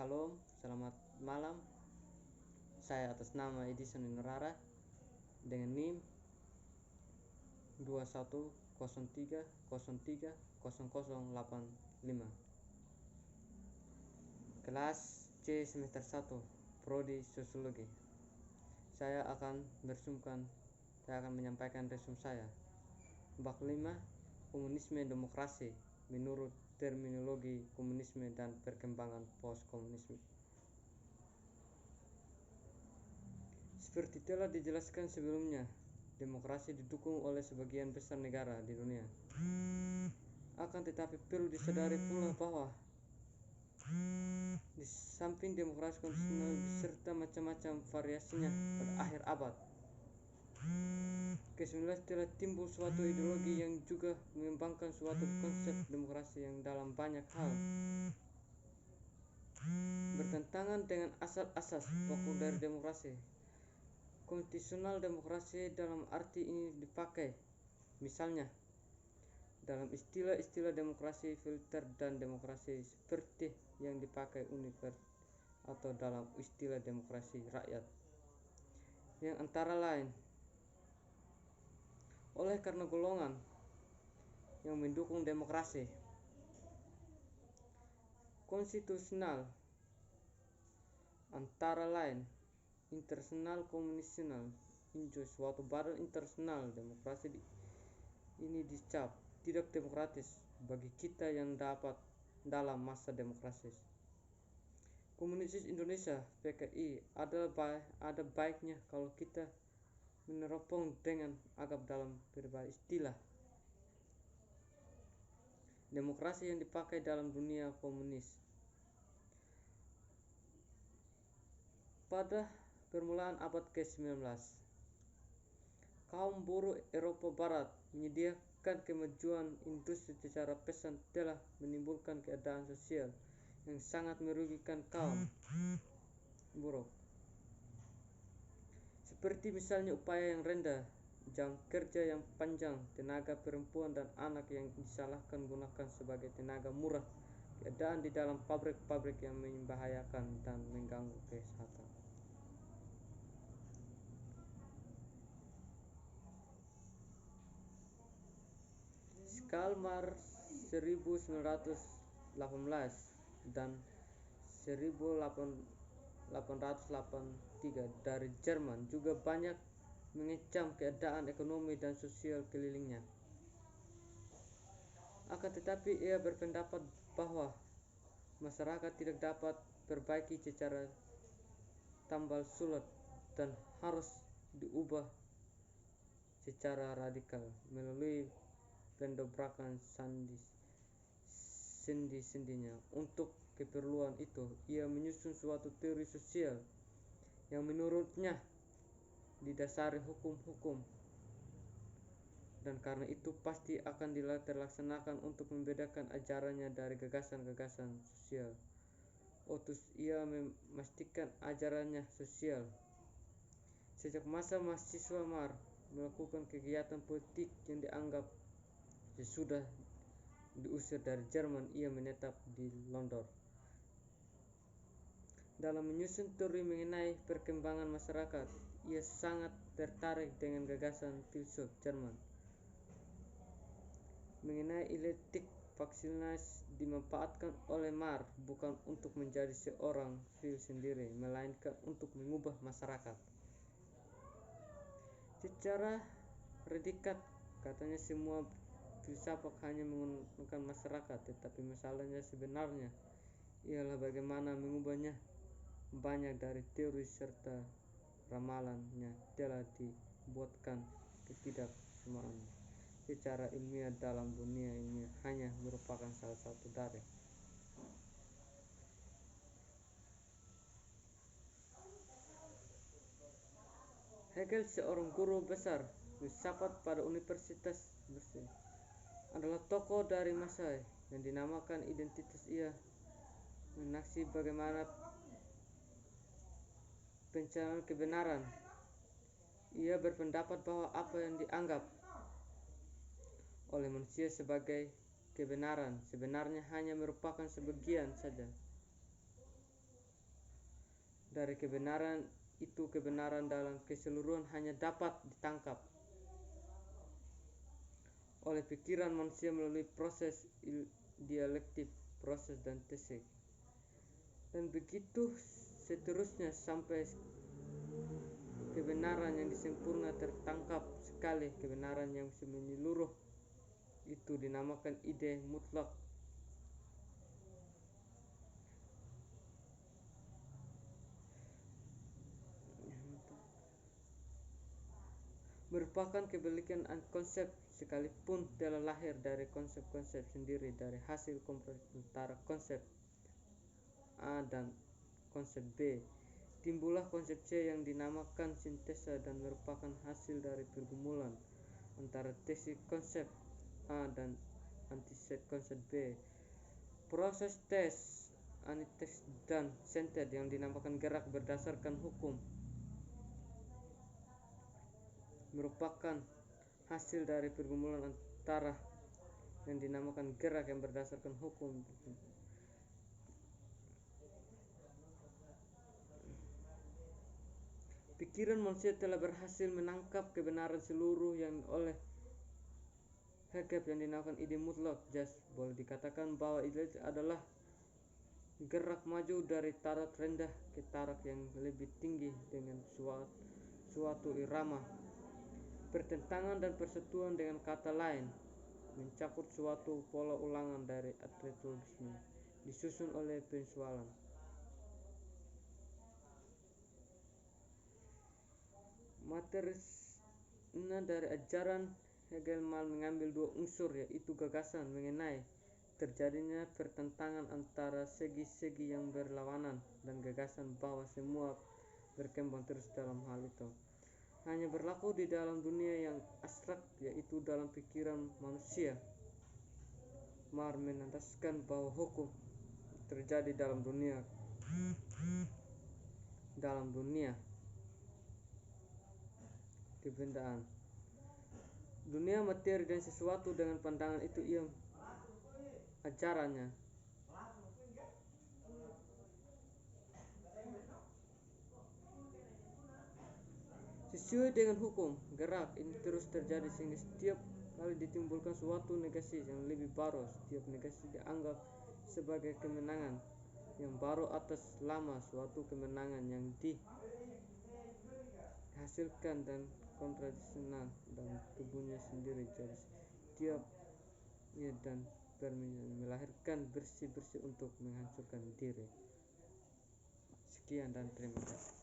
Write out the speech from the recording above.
Salam, selamat malam. Saya atas nama Edison Inurara dengan NIM 2103030085. Kelas C semester 1, Prodi Sosiologi. Saya akan menyampaikan resume saya. Bab 5, Komunisme Demokrasi menurut terminologi komunisme dan perkembangan post-komunisme. Seperti telah dijelaskan sebelumnya, demokrasi didukung oleh sebagian besar negara di dunia. Akan tetapi perlu disadari pula bahwa di samping demokrasi konstitusional beserta macam-macam variasinya pada akhir abad ke-19 telah timbul suatu ideologi yang juga mengembangkan suatu konsep demokrasi yang dalam banyak hal bertentangan dengan asas-asas pokok dari demokrasi. Konstitusional demokrasi dalam arti ini dipakai misalnya dalam istilah-istilah demokrasi filter dan demokrasi seperti yang dipakai Univers atau dalam istilah demokrasi rakyat yang antara lain oleh karena golongan yang mendukung demokrasi konstitusional antara lain internasional komunisional injo suatu badan internasional demokrasi ini dicap tidak demokratis bagi kita yang dapat dalam masa demokratis. Komunis Indonesia PKI ada baiknya kalau kita meneropong dengan agap dalam berbagai istilah demokrasi yang dipakai dalam dunia komunis. Pada permulaan abad ke-19, kaum buruh Eropa Barat menyediakan kemajuan industri secara pesat telah menimbulkan keadaan sosial yang sangat merugikan kaum buruh. Seperti misalnya upaya yang rendah, jam kerja yang panjang, tenaga perempuan dan anak yang disalahkan gunakan sebagai tenaga murah, keadaan di dalam pabrik-pabrik yang membahayakan dan mengganggu kesehatan. Karl Marx 1918 dan 1883 dari Jerman juga banyak mengecam keadaan ekonomi dan sosial kelilingnya. Akan tetapi ia berpendapat bahwa masyarakat tidak dapat perbaiki secara tambal sulat dan harus diubah secara radikal melalui pendobrakan sendi-sendinya. Untuk keperluan itu, ia menyusun suatu teori sosial yang menurutnya didasari hukum-hukum dan karena itu pasti akan terlaksanakan untuk membedakan ajarannya dari gagasan-gagasan sosial. Otus ia memastikan ajarannya sosial. Sejak masa mahasiswa Marx melakukan kegiatan politik yang dianggap sesudah diusir dari Jerman, ia menetap di London. Dalam menyusun teori mengenai perkembangan masyarakat, ia sangat tertarik dengan gagasan filsuf Jerman mengenai dialektik. Faksionitas dimanfaatkan oleh Marx bukan untuk menjadi seorang fil sendiri, melainkan untuk mengubah masyarakat secara radikal. Katanya semua filsafat hanya menggunakan masyarakat, tetapi masalahnya sebenarnya ialah bagaimana mengubahnya. Banyak dari teori serta ramalannya telah dibuatkan ketidaksamaan secara ilmiah dalam dunia ini hanya merupakan salah satu dari Hegel, seorang guru besar filsafat pada Universitas Berkeley, adalah tokoh dari masa yang dinamakan identitas. Ia menaksir bagaimana pencarian kebenaran. Ia berpendapat bahwa apa yang dianggap oleh manusia sebagai kebenaran sebenarnya hanya merupakan sebagian saja dari kebenaran itu. Kebenaran dalam keseluruhan hanya dapat ditangkap oleh pikiran manusia melalui proses dialektik, proses dan tesik, dan begitu seterusnya sampai kebenaran yang sempurna tertangkap sekali. Kebenaran yang menyeluruh itu dinamakan ide mutlak. Merupakan kebalikan konsep, sekalipun telah lahir dari konsep-konsep sendiri, dari hasil komparasi antara konsep A dan konsep B. Timbullah konsep C yang dinamakan sintesa dan merupakan hasil dari pergumulan antara tesis konsep A dan antites konsep B. Proses tes, antites dan sintes yang dinamakan gerak berdasarkan hukum merupakan hasil dari pergumulan antara yang dinamakan gerak yang berdasarkan hukum. Pikiran manusia telah berhasil menangkap kebenaran seluruh yang oleh Hegel yang dinamakan ide mutlak. Boleh dikatakan bahwa ide adalah gerak maju dari taraf rendah ke taraf yang lebih tinggi dengan suatu irama pertentangan dan persatuan. Dengan kata lain, mencakup suatu pola ulangan dari atletisme disusun oleh pensualan. Materinya dari ajaran Hegel mengambil dua unsur, yaitu gagasan mengenai terjadinya pertentangan antara segi-segi yang berlawanan dan gagasan bahwa semua berkembang terus dalam hal itu hanya berlaku di dalam dunia yang abstrak, yaitu dalam pikiran manusia. Menandaskan bahwa hukum terjadi dalam dunia kebendaan, dunia materi dan sesuatu. Dengan pandangan itu ia ajarannya sesuai dengan hukum gerak ini terus terjadi, sehingga setiap kali ditimbulkan suatu negasi yang lebih baru, setiap negasi dianggap sebagai kemenangan yang baru atas lama suatu kemenangan yang dihasilkan dan kontradisional dan tubuhnya sendiri. Jadi setiap dan melahirkan bersih-bersih untuk menghancurkan diri. Sekian dan terima kasih.